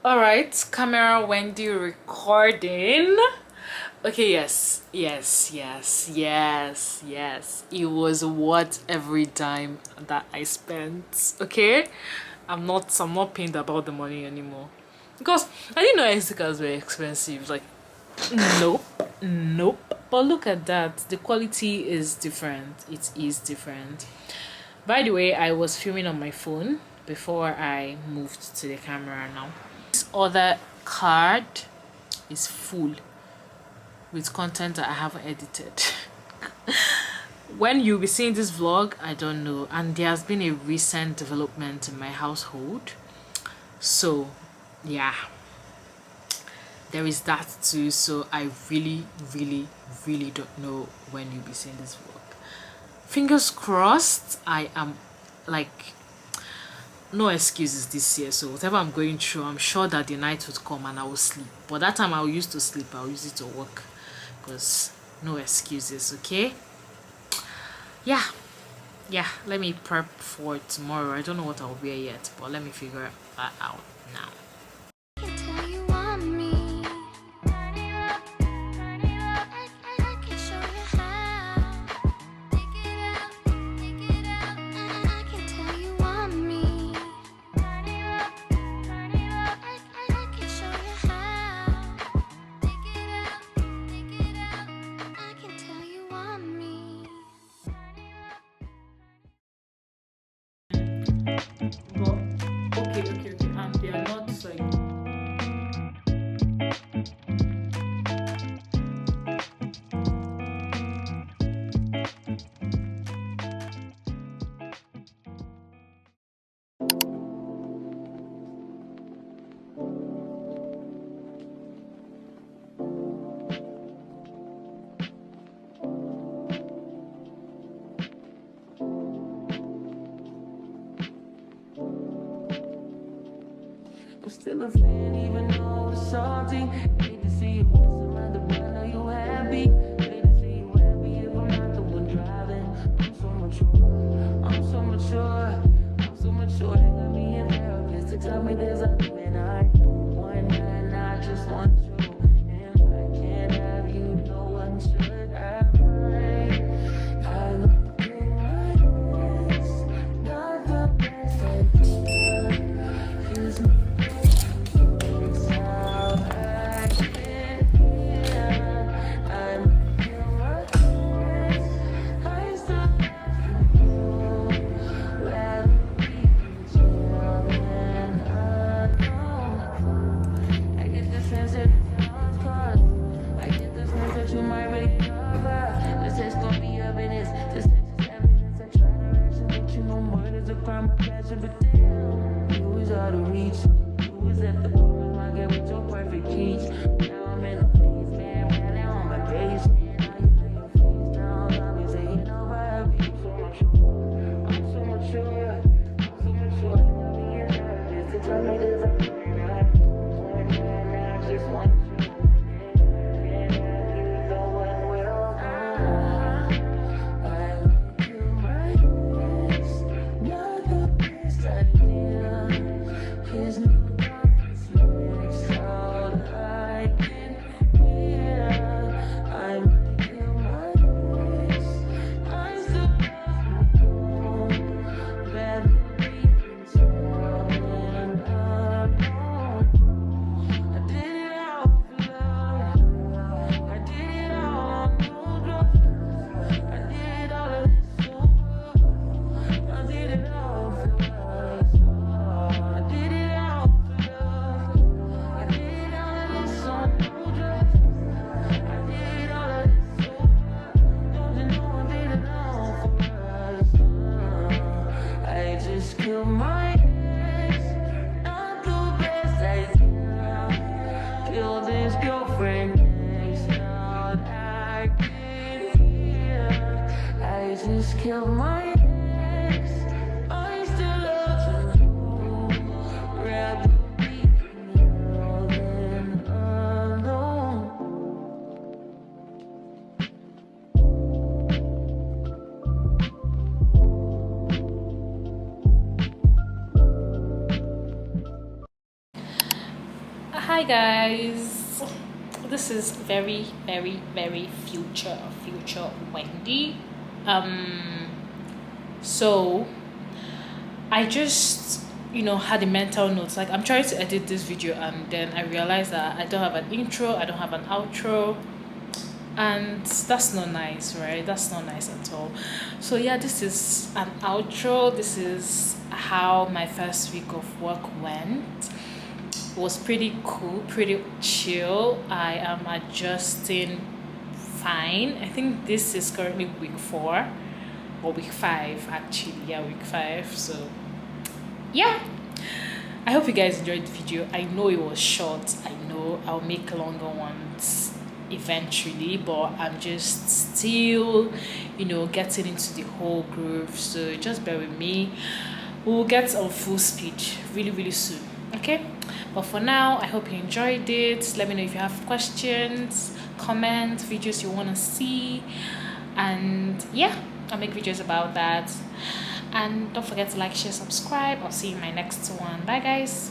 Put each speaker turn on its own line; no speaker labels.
Alright, camera Wendy recording. Okay, yes. It was worth every dime that I spent. Okay? I'm not pained about the money anymore. Because I didn't know SD cards were expensive. Like, nope. But look at that. The quality is different. It is different. By the way, I was filming on my phone before I moved to the camera now. This other card is full with content that I haven't edited. When you'll be seeing this vlog, I don't know. And there has been a recent development in my household. So, yeah. There is that too. So I really don't know when you'll be seeing this vlog. Fingers crossed. I am like, no excuses this year, so whatever I'm going through, I'm sure that the night would come and I will sleep. But that time I used to sleep, I'll use it to work, because no excuses. Okay, yeah, let me prep for tomorrow. I don't know what I'll wear yet, but let me figure that out now. Okay, and they are not like
I'm still a fan, even though it's salty. Hate to see you mess around the but I know you happy. Hate to see you happy if I'm not the one driving. I'm so mature. They got me in therapist to tell me there's a limit. I one man, I just want you. And if I can't have you, no one should. I love you like this. Not the best idea. Here's me. kill this girlfriend next. Now I can hear I just killed my ex. I still love you. Rather be now than alone.
Hi guys, this is very future Wendy. So I just had a mental note, like I'm trying to edit this video and then I realized that I don't have an intro, I don't have an outro, and that's not nice, right? That's not nice at all. So yeah, this is an outro. This is how my first week of work went. It was pretty cool, pretty chill. I am adjusting fine. I think this is currently week 4 or week 5 actually. Yeah, week 5. So yeah, I hope you guys enjoyed the video. I know it was short. I know I'll make longer ones eventually, but I'm just still getting into the whole groove, so just bear with me. We'll get on full speed really soon, okay? But for now, I hope you enjoyed it. Let me know if you have questions, comments, videos you want to see, and yeah, I'll make videos about that. And don't forget to like, share, subscribe. I'll see you in my next one. Bye guys.